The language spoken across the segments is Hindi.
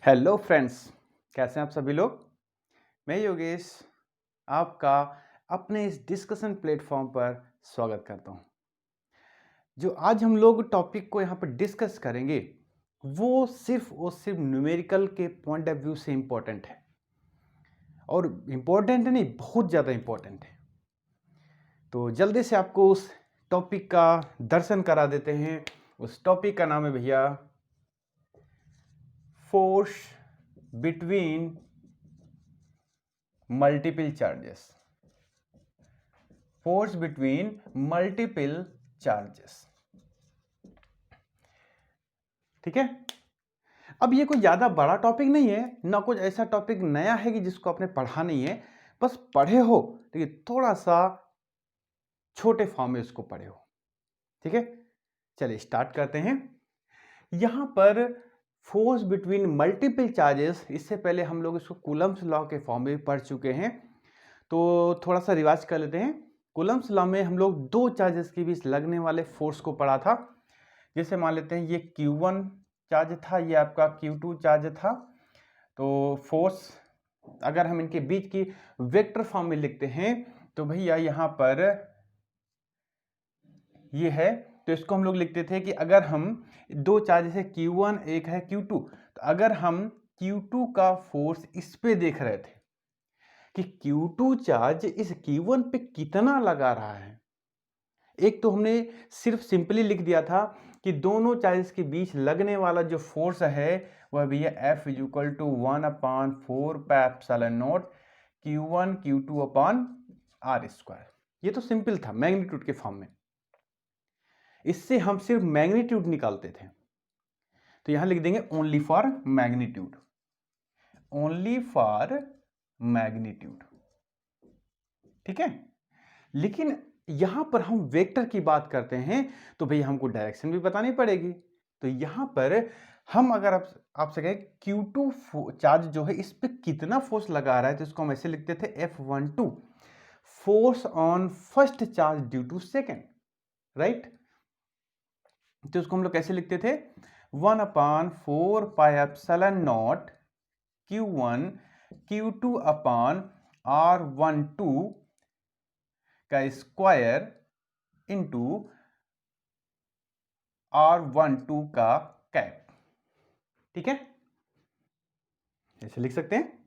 हेलो फ्रेंड्स, कैसे हैं आप सभी लोग। मैं योगेश आपका अपने इस डिस्कशन प्लेटफॉर्म पर स्वागत करता हूं। जो आज हम लोग टॉपिक को यहाँ पर डिस्कस करेंगे वो सिर्फ न्यूमेरिकल के पॉइंट ऑफ व्यू से इम्पोर्टेंट है और इम्पोर्टेंट नहीं, बहुत ज़्यादा इम्पोर्टेंट है। तो जल्दी से आपको उस टॉपिक का दर्शन करा देते हैं। उस टॉपिक का नाम है भैया force between multiple charges. Force between multiple charges, ठीक है। अब ये कोई ज्यादा बड़ा टॉपिक नहीं है, ना कुछ ऐसा टॉपिक नया है कि जिसको आपने पढ़ा नहीं है, बस पढ़े हो लेकिन थोड़ा सा छोटे फॉर्म में उसको पढ़े हो, ठीक है। चलिए स्टार्ट करते हैं। यहां पर फोर्स बिटवीन मल्टीपल चार्जेस, इससे पहले हम लोग इसको कूलम्ब्स लॉ के फॉर्म में पढ़ चुके हैं, तो थोड़ा सा रिवाइज कर लेते हैं। कूलम्ब्स लॉ में हम लोग दो चार्जेस के बीच लगने वाले फोर्स को पढ़ा था। जैसे मान लेते हैं ये Q1 चार्ज था, ये आपका Q2 चार्ज था। तो फोर्स अगर हम इनके बीच की वेक्टर फॉर्म में लिखते हैं तो भैया यहाँ पर ये है, तो इसको हम लोग लिखते थे कि अगर हम दो चार्ज है Q1 एक है Q2, तो अगर हम Q2 का फोर्स इस पे देख रहे थे कि Q2 चार्ज इस Q1 पे कितना लगा रहा है, एक तो हमने सिर्फ सिंपली लिख दिया था कि दोनों चार्जेस के बीच लगने वाला जो फोर्स है वह भैया F = 1/4πε0 Q1 Q2/r²। ये तो सिंपल था मैग्नीट्यूड के फॉर्म में। इससे हम सिर्फ मैग्नीट्यूड निकालते थे, तो यहां लिख देंगे only for magnitude, only for magnitude, ठीक है। लेकिन यहां पर हम वेक्टर की बात करते हैं तो भैया हमको डायरेक्शन भी बतानी पड़ेगी। तो यहां पर हम अगर आपसे कहें Q2 चार्ज जो है इस पे कितना फोर्स लगा रहा है, तो इसको हम ऐसे लिखते थे F12 force on first charge due to second, right. तो इसको हम लोग कैसे लिखते थे 1/4πε0 Q1 Q2/R12 का स्क्वायर इंटू R12 का कैप, ठीक है। ऐसे लिख सकते हैं।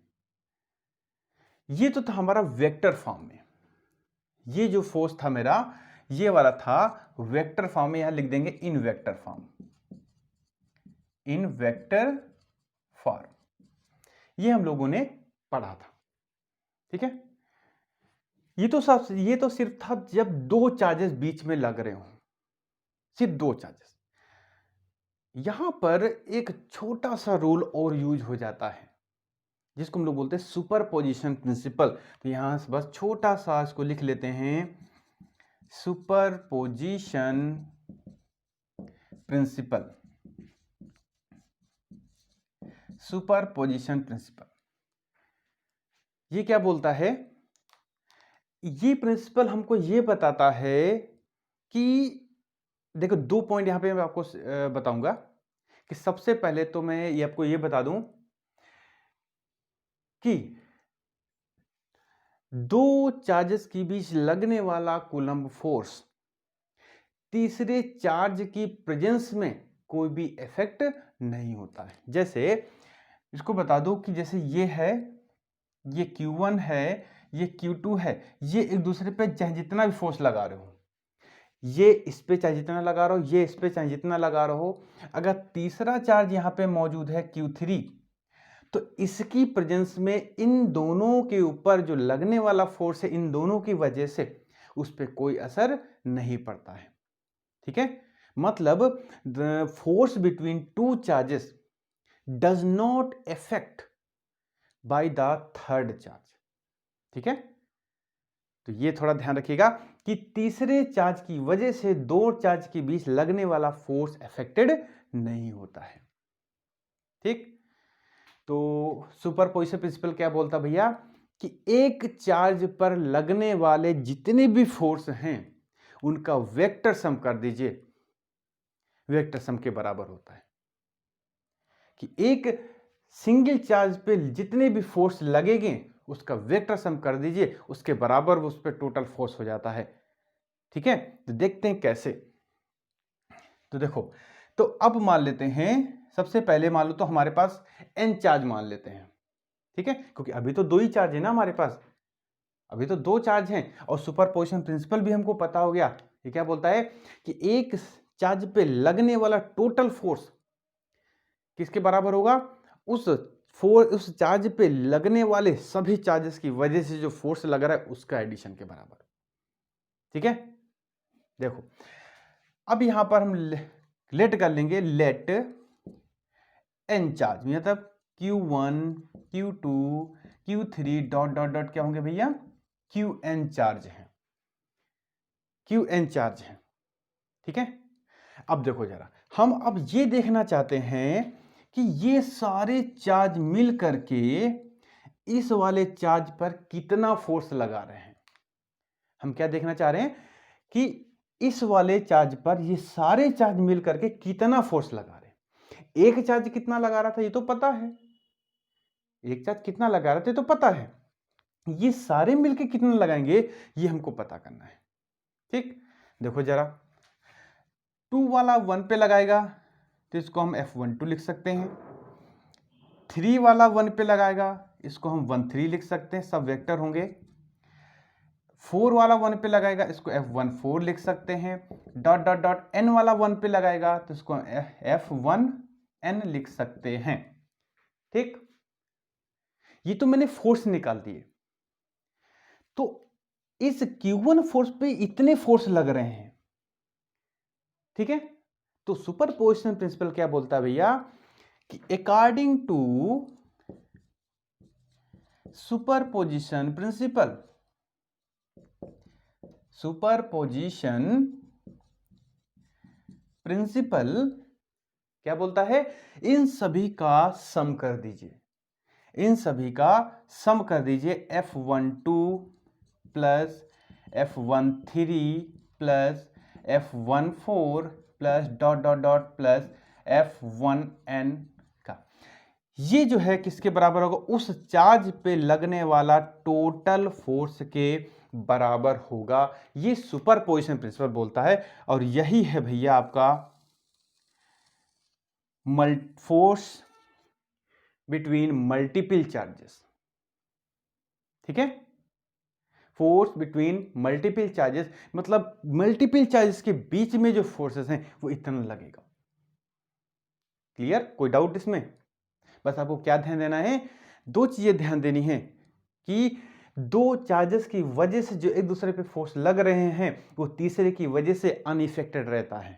ये तो था हमारा वेक्टर फॉर्म में, ये जो फोर्स था मेरा ये वाला था वेक्टर फॉर्म में। यहां लिख देंगे इन वेक्टर फॉर्म, इन वेक्टर फॉर्म, ये हम लोगों ने पढ़ा था, ठीक है। ये तो सिर्फ था जब दो चार्जेस बीच में लग रहे हो, सिर्फ दो चार्जेस। यहां पर एक छोटा सा रूल और यूज हो जाता है जिसको हम लोग बोलते हैं सुपरपोजिशन प्रिंसिपल। तो यहां से बस छोटा सा इसको लिख लेते हैं, सुपरपोजिशन प्रिंसिपल, सुपरपोजिशन प्रिंसिपल। ये क्या बोलता है, ये प्रिंसिपल हमको ये बताता है कि देखो दो पॉइंट यहां पे मैं आपको बताऊंगा कि सबसे पहले तो मैं ये आपको ये बता दूं कि दो चार्जेस के बीच लगने वाला कूलम्ब फोर्स तीसरे चार्ज की प्रेजेंस में कोई भी इफेक्ट नहीं होता है। जैसे इसको बता दो कि जैसे ये है, ये Q1 है, ये Q2 है, ये एक दूसरे पे चाहे जितना भी फोर्स लगा रहे हो, ये इस पे चाहे जितना लगा रहा हो, ये इस पे चाहे जितना लगा रहा हो, अगर तीसरा चार्ज यहां पे मौजूद है Q3, तो इसकी प्रेजेंस में इन दोनों के ऊपर जो लगने वाला फोर्स है इन दोनों की वजह से उस पर कोई असर नहीं पड़ता है, ठीक है। मतलब the force between two charges does not affect by the third charge, ठीक है। तो ये थोड़ा ध्यान रखिएगा कि तीसरे चार्ज की वजह से दो चार्ज के बीच लगने वाला फोर्स अफेक्टेड नहीं होता है, ठीक। तो सुपरपोजिशन प्रिंसिपल क्या बोलता भैया कि एक चार्ज पर लगने वाले जितने भी फोर्स हैं उनका वेक्टर सम कर दीजिए, वेक्टर सम के बराबर होता है। कि एक सिंगल चार्ज पे जितने भी फोर्स लगेंगे उसका वेक्टर सम कर दीजिए, उसके बराबर उस पर टोटल फोर्स हो जाता है। ठीक है, तो देखते हैं कैसे। तो देखो, तो अब मान लेते हैं, सबसे पहले मान लो तो हमारे पास n चार्ज मान लेते हैं। ठीक है, क्योंकि अभी तो दो ही चार्ज है ना हमारे पास, अभी तो दो चार्ज हैं, और सुपरपोजिशन प्रिंसिपल भी हमको पता हो गया। ये क्या बोलता है कि एक चार्ज पे लगने वाला टोटल फोर्स किसके बराबर होगा, उस चार्ज पे लगने वाले सभी चार्जेस की वजह से जो फोर्स लग रहा है उसका एडिशन के बराबर। ठीक है, देखो अब यहां पर हम लेट कर लेंगे, लेट n चार्ज, मतलब Q1 Q2 Q3 dot dot dot क्या होंगे भैया, Qn चार्ज है, Qn चार्ज है। ठीक है, अब देखो जरा, हम अब ये देखना चाहते हैं कि ये सारे चार्ज मिल करके इस वाले चार्ज पर कितना फोर्स लगा रहे हैं। हम क्या देखना चाह रहे हैं कि इस वाले चार्ज पर ये सारे चार्ज मिल करके कितना फोर्स लगा रहे हैं। एक चार्ज कितना लगा रहा था ये तो पता है, एक चार्ज कितना लगा रहा था ये तो पता है, ये सारे मिलके कितना लगाएंगे ये हमको पता करना है। ठीक, देखो जरा, 2 वाला 1 पे लगाएगा तो इसको हम F12 लिख सकते हैं, 3 वाला 1 पे लगाएगा इसको हम 13 लिख सकते हैं, सब वेक्टर होंगे। 4 वाला 1 पे लगाएगा इसको F14 लिख सकते हैं, डॉट डॉट डॉट n वाला 1 पे लगाएगा तो इसको F1n लिख सकते हैं। ठीक, ये तो मैंने फोर्स निकाल दिए। तो इस Q1 फोर्स पे इतने फोर्स लग रहे हैं। ठीक है, तो सुपरपोजिशन प्रिंसिपल क्या बोलता है भैया कि according to superposition principle, superposition principle क्या बोलता है, इन सभी का सम कर दीजिए, इन सभी का सम कर दीजिए, F12 plus F13 plus F14 plus dot dot dot plus F1n का, ये जो है किसके बराबर होगा, उस चार्ज पे लगने वाला टोटल फोर्स के बराबर होगा। ये सुपरपोजिशन प्रिंसिपल बोलता है, और यही है भैया आपका फोर्स बिटवीन मल्टीपल चार्जेस। ठीक है, फोर्स बिटवीन मल्टीपल चार्जेस मतलब मल्टीपल चार्जेस के बीच में जो फोर्सेस हैं वो इतना लगेगा। क्लियर, कोई डाउट इसमें? बस आपको क्या ध्यान देना है, दो चीजें ध्यान देनी है कि दो चार्जेस की वजह से जो एक दूसरे पे फोर्स लग रहे हैं वो तीसरे की वजह से अनइफेक्टेड रहता है,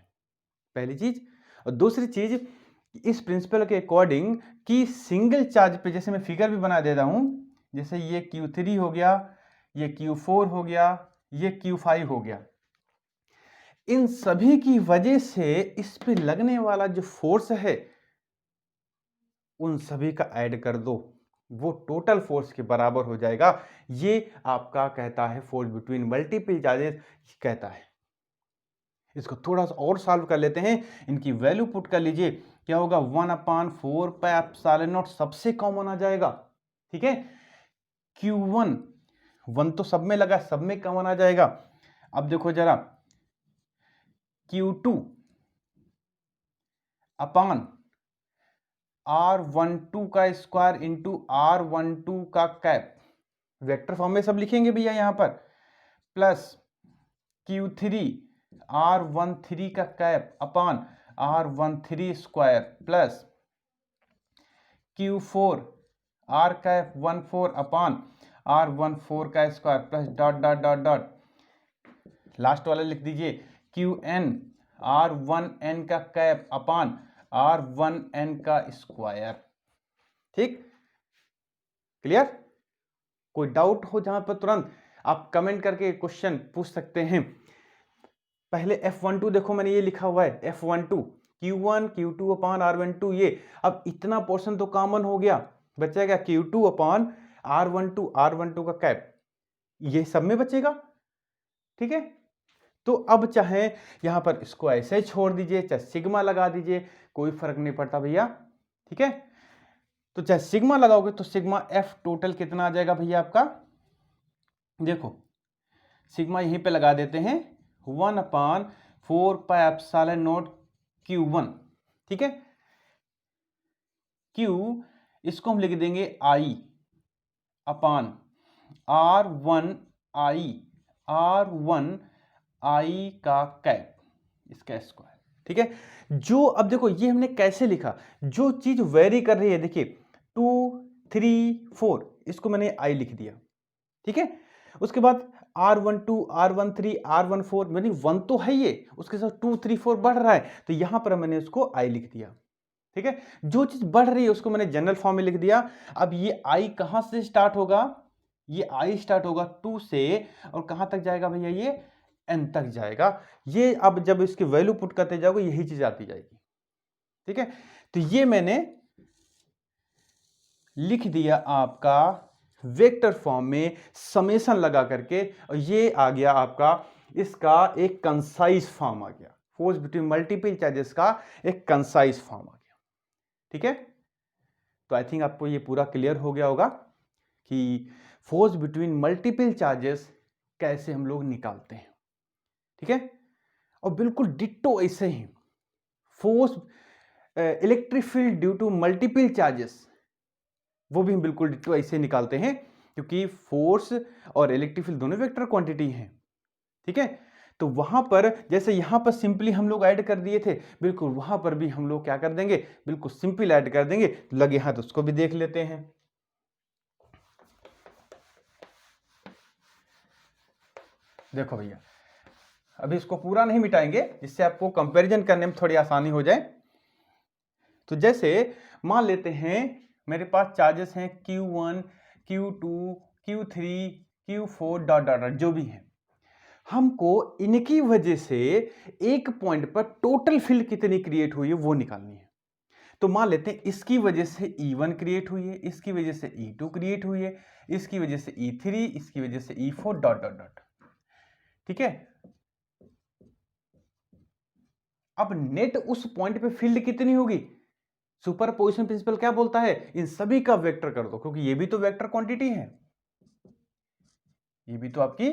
पहली चीज। और दूसरी चीज, इस प्रिंसिपल के अकॉर्डिंग कि सिंगल चार्ज पे, जैसे मैं फिगर भी बना देता हूं, जैसे ये Q3 हो गया, ये Q4 हो गया, ये Q5 हो गया, इन सभी की वजह से इस पे लगने वाला जो फोर्स है उन सभी का ऐड कर दो, वो टोटल फोर्स के बराबर हो जाएगा। ये आपका कहता है फोर्स बिटवीन मल्टीपल चार्जेस कहता है। इसको थोड़ा सा और सॉल्व कर लेते हैं, इनकी वैल्यू पुट कर लीजिए, क्या होगा 1/4 पाई एप्सिलॉन नॉट सबसे कॉमन आ जाएगा। ठीक है, Q1 1 तो सब में लगा, सब में कॉमन आ जाएगा। अब देखो जरा, Q2 अपॉन R12 का स्क्वायर इंटू R12 का कैप, वेक्टर फॉर्म में सब लिखेंगे भैया यहां पर, प्लस Q3 R13 का cap upon R13 square plus Q4 R cap 14 upon R14 का square plus dot dot dot dot, last वाला लिख दीजिए Qn R1n का कैप अपॉन R1n का स्क्वायर। ठीक, क्लियर? कोई डाउट हो जहां पर तुरंत आप कमेंट करके क्वेश्चन पूछ सकते हैं। पहले F12 देखो, मैंने ये लिखा हुआ है F12 Q1 Q2 upon R12, ये अब इतना पोर्शन तो कॉमन हो गया, बचेगा Q2 अपॉन R12 का कैप, ये सब में बचेगा। ठीक है, तो अब चाहे यहां पर इसको ऐसे ही छोड़ दीजिए, चाहे सिग्मा लगा दीजिए, कोई फर्क नहीं पड़ता भैया। ठीक है, तो चाहे सिग्मा लगाओगे तो सिग्मा एफ टोटल कितना आ जाएगा भैया आपका, देखो सिग्मा यहीं पे लगा देते हैं 1/4πε0 Q1, ठीक है। Q इसको हम लिख देंगे I अपान R1I का कैप, इसका स्क्वायर, ठीक है। जो अब देखो ये हमने कैसे लिखा, जो चीज वेरी कर रही है, देखिए 2 3 4 इसको मैंने I लिख दिया, ठीक है। उसके बाद R12 R13 R14 यानी 1 तो है ये, उसके साथ 2 3 4 बढ़ रहा है, तो यहां पर मैंने उसको I लिख दिया, ठीक है। जो चीज बढ़ रही है उसको मैंने जनरल फॉर्म में लिख दिया। अब ये I कहां से स्टार्ट होगा, ये I स्टार्ट होगा 2 से और कहां तक जाएगा भैया, ये N तक जाएगा। ये अब जब इसकी वैल्यू पुट करते जाओगे यही चीज आती जाएगी, ठीक है। तो ये मैंने लिख दिया आपका वेक्टर फॉर्म में समेशन लगा करके, और ये आ गया आपका इसका एक कंसाइज फॉर्म आ गया, फोर्स बिटवीन मल्टीपल चार्जेस का एक कंसाइज फॉर्म आ गया, ठीक है। तो आई थिंक आपको ये पूरा क्लियर हो गया होगा कि फोर्स बिटवीन मल्टीपल चार्जेस कैसे हम लोग निकालते हैं, ठीक है। और बिल्कुल डिट्टो ऐसे ही force electric field due to multiple charges, वो भी हम बिल्कुल डिट्टो ऐसे निकालते हैं, क्योंकि फोर्स और इलेक्ट्रिक फील्ड दोनों वेक्टर क्वांटिटी हैं, ठीक है। तो वहां पर जैसे यहां पर सिंपली हम लोग ऐड कर दिए थे, बिल्कुल वहां पर भी हम लोग क्या कर देंगे, बिल्कुल सिंपल ऐड कर देंगे। लगे हाथ उसको भी देख लेते हैं। देखो भैया अभी इसको पूरा नहीं मिटाएंगे, जिससे आपको कंपैरिजन करने में थोड़ी आसानी हो जाए। तो जैसे मान लेते हैं मेरे पास चार्जेस हैं Q1 Q2 Q3 Q4 dot dot dot जो भी हैं, हमको इनकी वजह से एक पॉइंट पर टोटल फील्ड कितनी क्रिएट हुई है वो निकालनी है। तो मान लेते हैं इसकी वजह से E1 क्रिएट हुई है, इसकी वजह से E2 क्रिएट हुई है, इसकी वजह से E3, इसकी वजह से E4 डॉट डॉट डॉट, ठीक है। अब नेट उस पॉइंट पे फील्ड कितनी होगी, सुपरपोजिशन प्रिंसिपल क्या बोलता है, इन सभी का वेक्टर कर दो, क्योंकि ये भी तो वेक्टर क्वांटिटी है, ये भी तो आपकी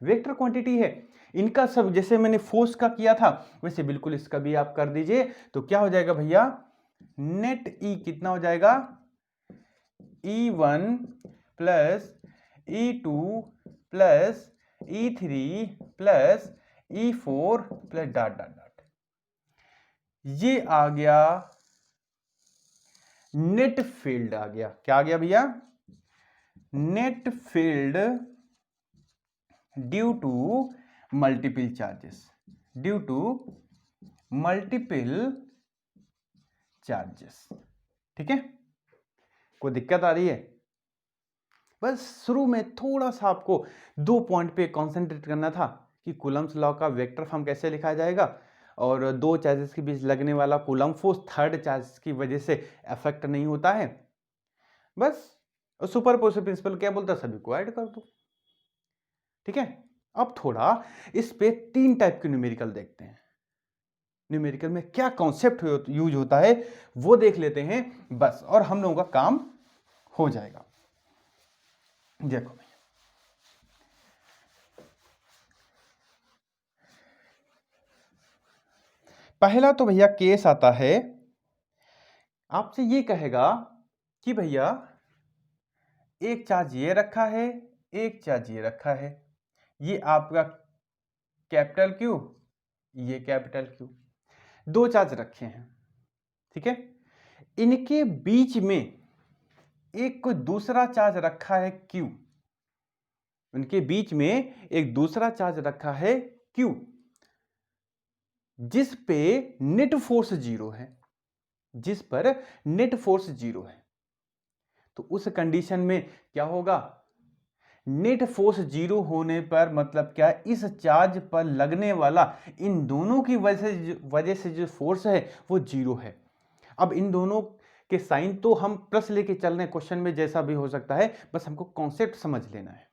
वेक्टर क्वांटिटी है। इनका सब जैसे मैंने फोर्स का किया था वैसे बिल्कुल इसका भी आप कर दीजिए। तो क्या हो जाएगा भैया, नेट ई कितना हो जाएगा, E1 plus E2 plus E3 plus E4 plus dot dot dot, ये आ गया नेट फील्ड आ गया। क्या आ गया भैया, net field due to multiple charges, due to multiple charges, ठीक है। कोई दिक्कत आ रही है, बस शुरू में थोड़ा सा आपको 2 पॉइंट पे कंसंट्रेट करना था कि कूलम्स लॉ का वेक्टर फॉर्म कैसे लिखा जाएगा, और 2 चार्जेस के बीच लगने वाला कूलम फोर्स थर्ड चार्ज की वजह से अफेक्ट नहीं होता है, बस। सुपरपोजिशन प्रिंसिपल क्या बोलता है, सभी को ऐड कर दो, ठीक है। अब थोड़ा इस पे 3 टाइप के न्यूमेरिकल देखते हैं, न्यूमेरिकल में क्या कॉन्सेप्ट यूज होता है वो देख लेते हैं बस, और हम लोगों का काम हो जाएगा। देखो भैया पहला तो भैया केस आता है, आपसे ये कहेगा कि भैया एक चार्ज ये रखा है, एक चार्ज ये रखा है, ये आपका कैपिटल क्यू, ये कैपिटल क्यू, 2 चार्ज रखे हैं, ठीक है। इनके बीच में एक कोई दूसरा चार्ज रखा है क्यू, इनके बीच में एक दूसरा चार्ज रखा है क्यू, जिस पे नेट फोर्स 0 है, जिस पर नेट फोर्स 0 है। तो उस कंडीशन में क्या होगा, नेट फोर्स 0 होने पर मतलब क्या, इस चार्ज पर लगने वाला इन दोनों की वजह से जो फोर्स है वो 0 है। अब इन दोनों के साइन तो हम प्लस लेके चल रहे हैं, क्वेश्चन में जैसा भी हो सकता है, बस हमको कॉन्सेप्ट समझ लेना है।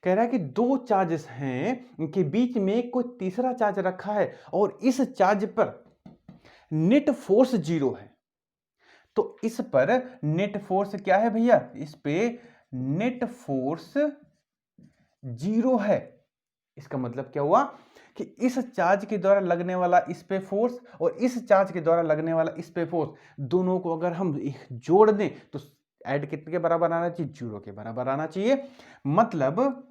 कह रहा है कि 2 चार्जेस हैं, इनके बीच में कोई तीसरा चार्ज रखा है और इस चार्ज पर नेट फोर्स 0 है। तो इस पर नेट फोर्स क्या है भैया, इस पे नेट फोर्स 0 है। इसका मतलब क्या हुआ कि इस चार्ज के द्वारा लगने वाला इस पे फोर्स और इस चार्ज के द्वारा लगने वाला इस पे फोर्स, दोनों को अगर हम जोड़ दें तो ऐड कितने के बराबर आना चाहिए, 0 के बराबर आना चाहिए। मतलब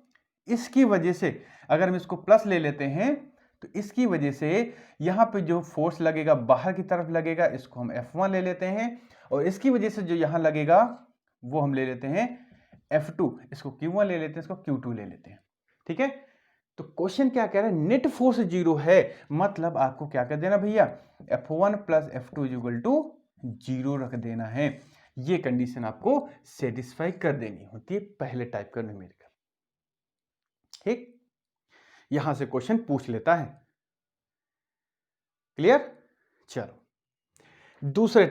इसकी वजह से अगर हम इसको प्लस ले लेते हैं तो इसकी वजह से यहां पे जो फोर्स लगेगा बाहर की तरफ लगेगा, इसको हम F1 ले लेते हैं, और इसकी वजह से जो यहां लगेगा वो हम ले लेते हैं F2, इसको Q1 ले लेते हैं, इसको Q2 ले लेते हैं। ठीक है, तो क्वेश्चन क्या कह रहा है, नेट फोर्स 0 है, मतलब आपको क्या कर देना भैया, F1 plus F2 equal to 0 रख देना है। ये कंडीशन आपको सेटिस्फाई कर देनी होती है पहले टाइप का न्यूमेरिकल। ठीक, यहां से क्वेश्चन पूछ लेता है। क्लियर? चलो दूसरे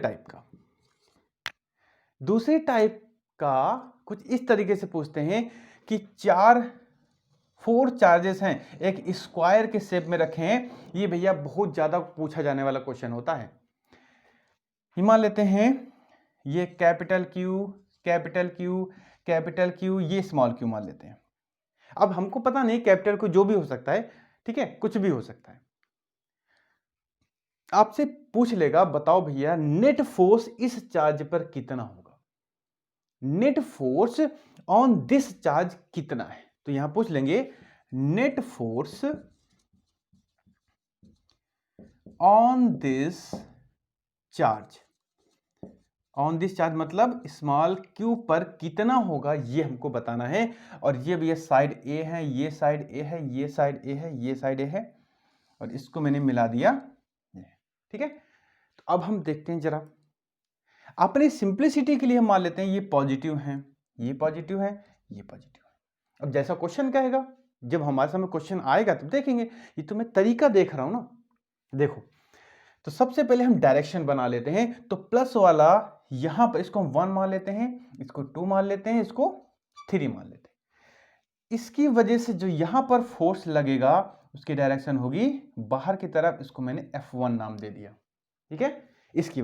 टाइप का कुछ इस तरीके से पूछते हैं कि 4 चार्जेस हैं, एक स्क्वायर के शेप में रखे हैं। ये भैया बहुत ज्यादा पूछा जाने वाला क्वेश्चन होता है। मान लेते हैं ये capital Q, capital Q, capital Q, ये स्मॉल क्यू मान लेते हैं। अब हमको पता नहीं कैपिटल को जो भी हो सकता है, ठीक है, कुछ भी हो सकता है। आपसे पूछ लेगा बताओ भैया नेट फोर्स इस चार्ज पर कितना होगा, net force on this charge कितना है। तो यहां पूछ लेंगे net force on this charge, on this charge मतलब स्मॉल क्यू पर कितना होगा ये हमको बताना है। और ये भी साइड ए है, ये साइड ए है, ये साइड ए है, ये साइड ए है, और इसको मैंने मिला दिया। ठीक है, तो अब हम देखते हैं जरा, अपने सिंप्लिसिटी के लिए हम मान लेते हैं ये पॉजिटिव है, ये पॉजिटिव है, ये पॉजिटिव है। अब जैसा क्वेश्चन कहेगा, जब हमारे सामने क्वेश्चन आएगा तब देखेंगे। ये तो मैं तरीका देख रहा हूं ना। देखो, तो सबसे पहले हम डायरेक्शन बना लेते हैं। तो प्लस वाला यहां पर इसको हम 1 मान लेते हैं, इसको 2 मान लेते हैं, इसको 3 मान लेते हैं। इसकी वजह से जो यहां पर फोर्स लगेगा उसकी डायरेक्शन होगी बाहर की तरफ, इसको मैंने F1 नाम दे दिया। ठीक है, इसकी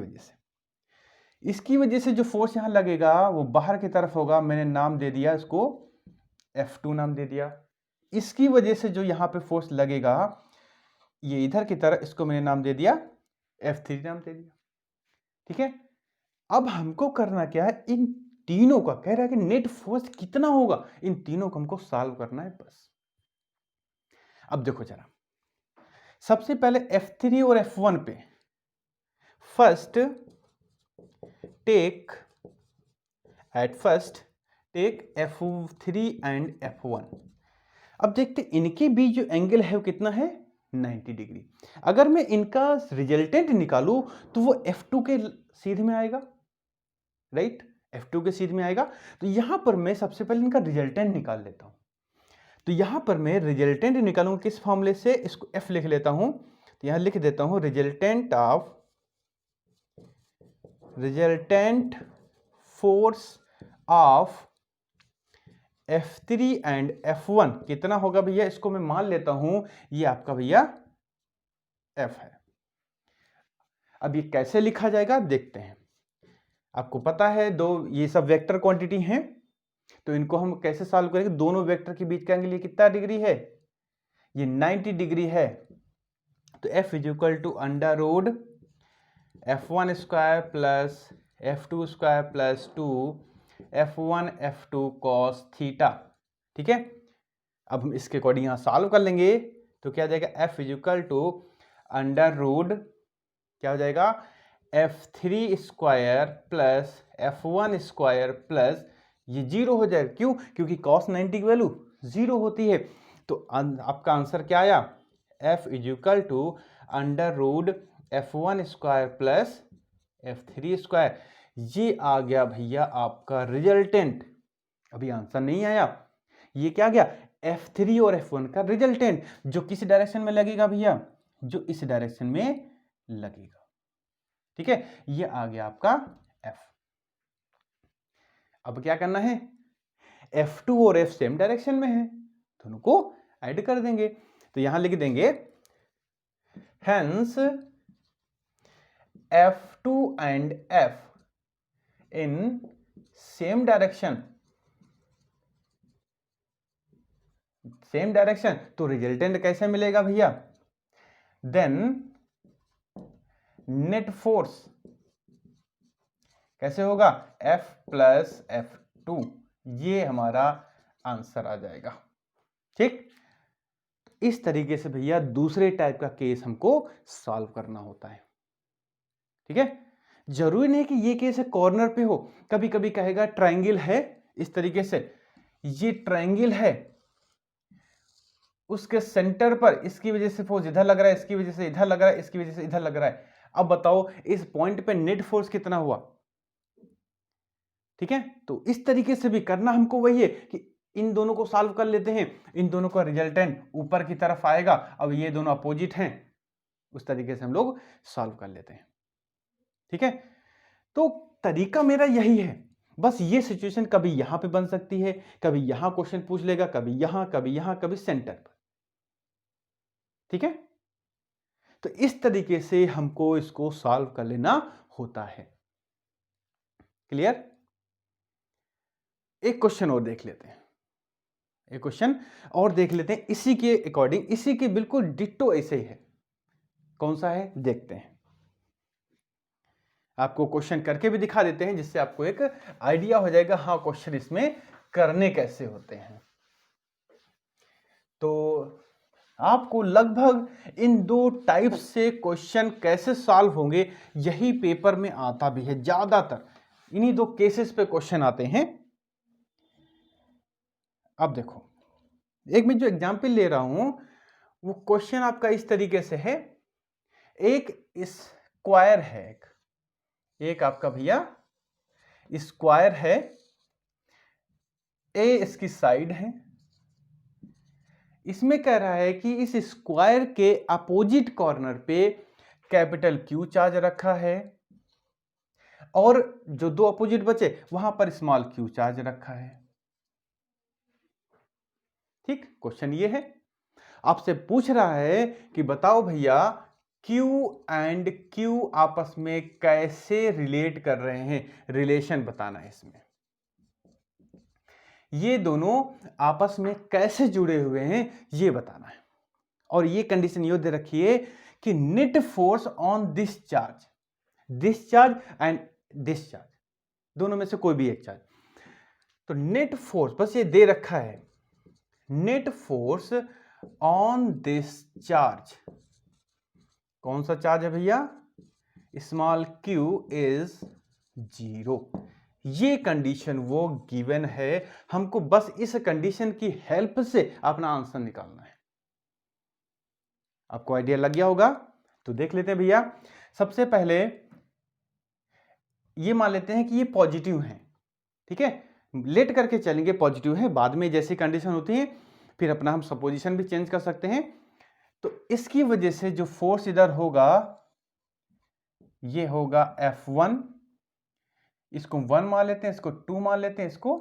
वजह से जो फोर्स यहां लगेगा वो बाहर की तरफ होगा, मैंने नाम दे दिया इसको F2 नाम दे दिया। इसकी वजह से जो यहां पे फोर्स लगेगा ये इधर की तरफ, इसको मैंने नाम दे दिया F3 नाम दे दिया। ठीक है, अब हमको करना क्या है, इन तीनों का कह रहा है कि नेट फोर्स कितना होगा, इन तीनों को हमको सॉल्व करना है बस। अब देखो जरा, सबसे पहले F3 और F1 पे first take F3 and F1। अब देखते इनके बीच जो एंगल है वो कितना है, 90 डिग्री। अगर मैं इनका रिजल्टेंट निकालूं तो वो F2 के सीध में आएगा, राइट, F2 के सीध में आएगा। तो यहां पर मैं सबसे पहले इनका रिजल्टेंट निकाल लेता हूं। तो यहां पर मैं रिजल्टेंट निकालूंगा किस फॉर्मूले से, इसको F लिख लेता हूं। तो यहां लिख देता हूं resultant force of F3 and F1 कितना होगा भैया, इसको मैं मान लेता हूं ये आपका भैया F है। अब ये कैसे लिखा जाएगा देखते हैं। आपको पता है दो ये सब वेक्टर क्वांटिटी हैं, तो इनको हम कैसे सॉल्व करेंगे, दोनों वेक्टर के बीच का एंगल ये कितना डिग्री है, ये 90 डिग्री है। तो F is equal to under root F1 square plus F2 square plus 2 F1 F2 cos theta. ठीक है, अब हम इसके अकॉर्डिंग यहां सॉल्व कर लेंगे तो क्या जाएगा, F is equal to under root क्या हो जाएगा, F3 square plus F1 square plus ये 0 हो जाएगा। क्यों, क्योंकि cos 90 की वैल्यू 0 होती है। तो आपका आंसर क्या आया, F is equal to under root F1 square plus F3 square. ये आ गया भैया आपका रिजल्टेंट। अभी आंसर नहीं आया, ये क्या गया, F3 और F1 का रिजल्टेंट, जो किस डायरेक्शन में लगेगा भैया, जो इस डायरेक्शन में लगेगा। ठीक है, ये आ गया आपका F। अब क्या करना है, F2 और F सेम डायरेक्शन में है, दोनों को ऐड कर देंगे। तो यहां लिख देंगे hence F2 and F in same direction, same direction, तो रिजल्टेंट कैसे मिलेगा भैया? देन नेट फोर्स कैसे होगा? F प्लस F2, ये हमारा आंसर आ जाएगा। ठीक, इस तरीके से भैया दूसरे टाइप का केस हमको सॉल्व करना होता है। ठीक है, जरूरी नहीं कि ये केस कॉर्नर पे हो, कभी कभी कहेगा ट्रायंगल है इस तरीके से, ये ट्रायंगल है, उसके सेंटर पर इसकी वजह से फोर्स इधर लग रहा है, इसकी वजह से इधर लग रहा है, इसकी वजह से इधर लग रहा है। अब बताओ इस पॉइंट पे नेट फोर्स कितना हुआ? ठीक है, तो इस तरीके से भी करना हमको वही है कि इन दोनों को सॉल्व कर लेते हैं, इन दोनों का रिजल्टेंट ऊपर की तरफ आएगा। अब ये दोनों अपोजिट हैं, उस तरीके से हम लोग सॉल्व कर लेते हैं। ठीक है, तो तरीका मेरा यही है, बस ये सिचुएशन कभी यहां पे बन सकती है, कभी यहां क्वेश्चन पूछ लेगा, कभी यहां, कभी यहां, कभी सेंटर पर। ठीक है, तो इस तरीके से हमको इसको सॉल्व कर लेना होता है। क्लियर? एक क्वेश्चन और देख लेते हैं, एक क्वेश्चन और देख लेते हैं इसी के अकॉर्डिंग, इसी के बिल्कुल डिट्टो ऐसे ही है। कौन सा है देखते हैं, आपको क्वेश्चन करके भी दिखा देते हैं जिससे आपको एक आइडिया हो जाएगा, हाँ क्वेश्चन इसमें करने कैसे होते हैं। तो आपको लगभग इन दो टाइप से क्वेश्चन कैसे सॉल्व होंगे यही पेपर में आता भी है, ज्यादातर इन्हीं दो केसेस पे क्वेश्चन आते हैं। अब देखो, एक मैं जो एग्जांपल ले रहा हूं वो क्वेश्चन आपका इस तरीके से है, एक स्क्वायर है, एक आपका भैया स्क्वायर है, ए इसकी साइड है, इसमें कह रहा है कि इस स्क्वायर के अपोजिट कॉर्नर पे कैपिटल क्यू चार्ज रखा है और जो दो अपोजिट बचे वहां पर स्मॉल क्यू चार्ज रखा है। ठीक, क्वेश्चन ये है, आपसे पूछ रहा है कि बताओ भैया Q एंड Q आपस में कैसे रिलेट कर रहे हैं, रिलेशन बताना है इसमें, ये दोनों आपस में कैसे जुड़े हुए हैं ये बताना है। और ये कंडीशन ये दे रखिए कि net force on this charge and this charge, दोनों में से कोई भी एक चार्ज, तो नेट फोर्स बस ये दे रखा है, net force on this charge, कौन सा चार्ज है भैया? Small q is 0। ये कंडीशन वो गिवन है, हमको बस इस कंडीशन की हेल्प से अपना आंसर निकालना है। आपको आइडिया लग गया होगा, तो देख लेते हैं भैया। सबसे पहले ये मान लेते हैं कि ये पॉजिटिव है, ठीक है, लेट करके चलेंगे, पॉजिटिव है, बाद में जैसी कंडीशन होती है फिर अपना हम सपोजिशन भी चेंज कर सकते हैं। तो इसकी वजह से जो फोर्स इधर होगा ये होगा F1, इसको 1 मान लेते हैं, इसको 2 मान लेते हैं, इसको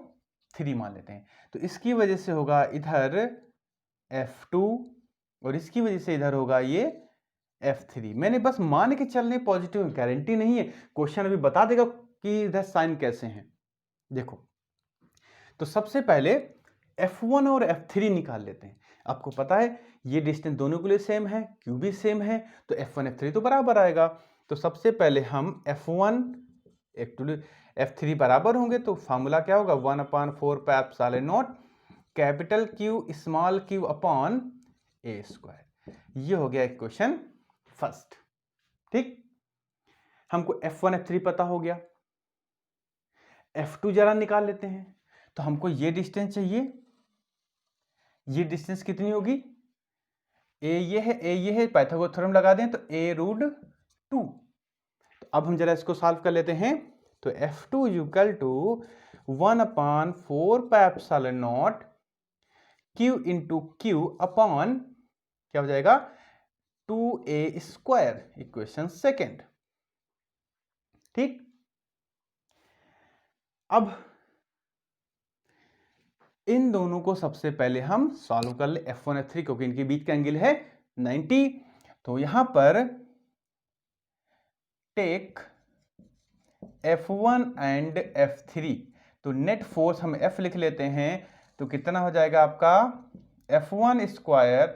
3 मान लेते हैं, तो इसकी वजह से होगा इधर F2 और इसकी वजह से इधर होगा ये F3। मैंने बस मान के चलने, पॉजिटिव गारंटी नहीं है, क्वेश्चन अभी बता देगा कि इधर साइन कैसे हैं। देखो, तो सबसे पहले F1 और F3 निकाल लेते हैं। आपको पता है ये डिस्टेंस दोनों के लिए सेम है, Q भी सेम है, तो F1 F3 तो बराबर आएगा। तो सबसे पहले हम F1 F3 बराबर होंगे, तो फॉर्मूला क्या होगा? 1/4 pi epsilon not capital Q small q upon a square. ये हो गया इक्वेशन फर्स्ट। ठीक, हमको F1 F3 पता हो गया, F2 जरा निकाल लेते हैं। तो हमको ये डिस्टेंस चाहिए, ये डिस्टेंस कितनी होगी? a ये है, a ये है, पाइथागोरस थ्योरम लगा दें तो a√2। तो अब हम जरा इसको सॉल्व कर लेते हैं। तो F2 equal to 1/4 pi epsilon naught Q into Q upon क्या हो जाएगा? 2a square, equation second. ठीक, अब इन दोनों को सबसे पहले हम सॉल्व कर ले, F1 F3, क्योंकि इनके बीच का एंगल है 90। तो यहां पर टेक F1 एंड F3, तो नेट फोर्स हम F लिख लेते हैं, तो कितना हो जाएगा आपका F1 square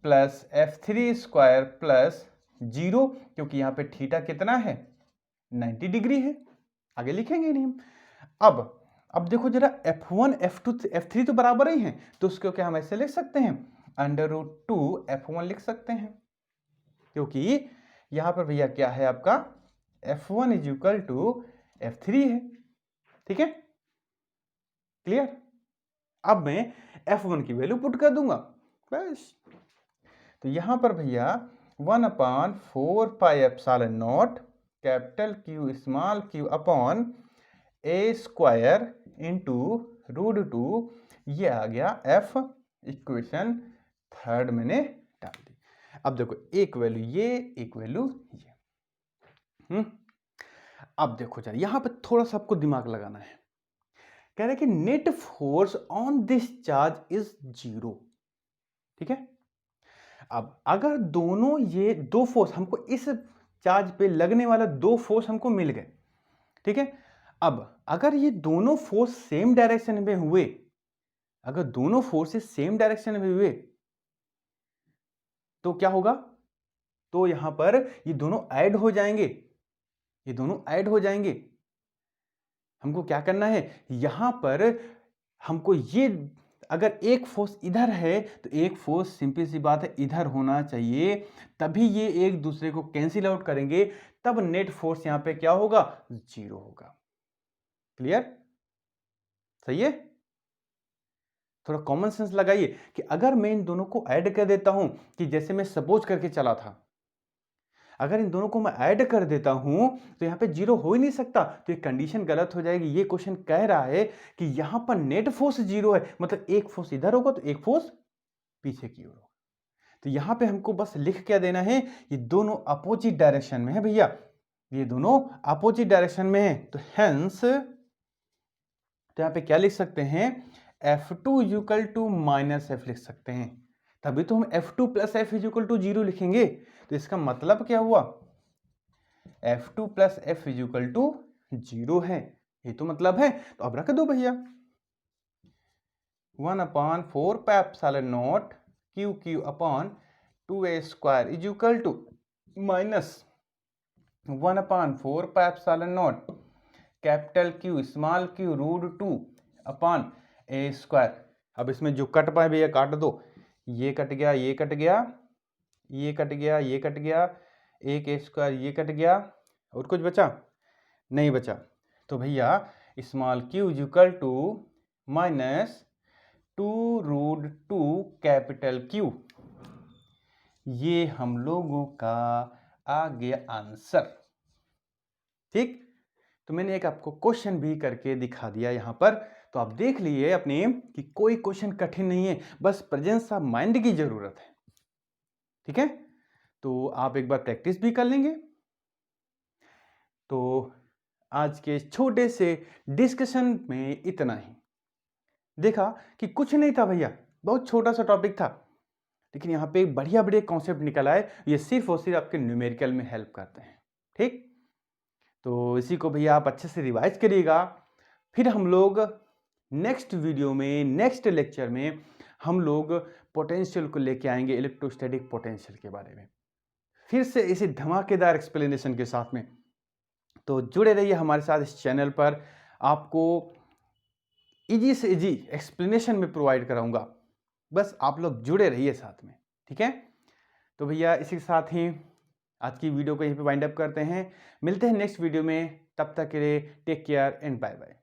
plus F3 square plus 0, क्योंकि यहाँ पे थीटा कितना है 90 डिग्री है, आगे लिखेंगे नहीं हम। अब देखो जरा F1 F2 F3 तो बराबर ही हैं, तो उसको क्या हम ऐसे लिख सकते हैं √2 F1 लिख सकते हैं, क्योंकि यहां पर भैया क्या है आपका F1 = F3 है। ठीक है, क्लियर। अब मैं F1 की वैल्यू पुट कर दूंगा बस, तो यहां पर भैया 1/4πε0 capital Q small q upon a square into √2, ये आ गया F, इक्वेशन थर्ड मैंने डाल दी। अब देखो एक वैल्यू ये, एक वैल्यू ये। अब देखो जरा यहां पे थोड़ा सा आपको दिमाग लगाना है। कह रहे हैं कि net force on this charge is 0। ठीक है, अब अगर दोनों ये दो फोर्स हमको इस चार्ज पे लगने वाला दो फोर्स हमको मिल गए, ठीक है, अब अगर ये दोनों फोर्स सेम डायरेक्शन में हुए, अगर दोनों फोर्सेस सेम डायरेक्शन में हुए तो क्या होगा, तो यहां पर ये दोनों ऐड हो जाएंगे, ये दोनों ऐड हो जाएंगे। हमको क्या करना है, यहां पर हमको ये अगर एक फोर्स इधर है तो एक फोर्स सिंपल सी बात है इधर होना चाहिए, तभी ये एक दूसरे को कैंसिल आउट करेंगे, तब नेट फोर्स यहां पे क्या होगा 0 होगा। क्लियर, सही है। थोड़ा कॉमन सेंस लगाइए कि अगर मैं इन दोनों को ऐड कर देता हूं, कि जैसे मैं सपोज करके चला था, अगर इन दोनों को मैं ऐड कर देता हूं तो यहां पे 0 हो ही नहीं सकता, तो ये कंडीशन गलत हो जाएगी। ये क्वेश्चन कह रहा है कि यहां पर नेट फोर्स 0 है, मतलब एक फोर्स इधर होगा तो एक फोर्स पीछे की ओर होगा। तो यहां पे हमको बस लिख क्या देना है, ये दोनों अपोजिट डायरेक्शन में है भैया, ये दोनों अपोजिट डायरेक्शन में है, तो हेंस तो यहां पे क्या लिख सकते हैं F2 = -F लिख सकते हैं, तभी तो हम F2 + F = 0 लिखेंगे। तो इसका मतलब क्या हुआ, F2 + F = 0 है, ये तो मतलब है। तो अब रख दो भैया 1/4πε0 QQ upon 2a² = -1/4πε0 capital Q small q √2 upon a²। अब इसमें जो कट पाए भैया काट दो, ये कट गया, ये कट गया, ये कट गया, ये कट गया, एक a² ये कट गया, और कुछ बचा नहीं बचा। तो भैया स्मॉल q = -2√2 कैपिटल Q, ये हम लोगों का आ गया आंसर। ठीक, तो मैंने एक आपको क्वेश्चन भी करके दिखा दिया यहां पर, तो आप देख लीजिए अपने कि कोई क्वेश्चन कठिन नहीं है, बस प्रेजेंस ऑफ माइंड की जरूरत है। ठीक है, तो आप एक बार प्रैक्टिस भी कर लेंगे। तो आज के छोटे से डिस्कशन में इतना ही। देखा कि कुछ नहीं था भैया, बहुत छोटा सा टॉपिक था, लेकिन यहाँ पे बढ़िया बढ़िया कॉन्सेप्ट निकल आए, ये सिर्फ और सिर्फ आपके न्यूमेरिकल में हेल्प करते हैं। ठीक, तो इसी को भैया आप अच्छे से रिवाइज करिएगा, फिर हम लोग नेक्स्ट वीडियो में, नेक्स्ट लेक्चर में हम लोग पोटेंशियल को लेके आएंगे, इलेक्ट्रोस्टैटिक पोटेंशियल के बारे में, फिर से इसी धमाकेदार एक्सप्लेनेशन के साथ में। तो जुड़े रहिए हमारे साथ इस चैनल पर, आपको इजी से इजी एक्सप्लेनेशन में प्रोवाइड कराऊंगा, बस आप लोग जुड़े रहिए साथ में। ठीक है, तो भैया इसी के साथ ही आज की वीडियो को यहीं पे वाइंड अप करते हैं, मिलते हैं नेक्स्ट वीडियो में, तब तक के लिए take care and bye bye.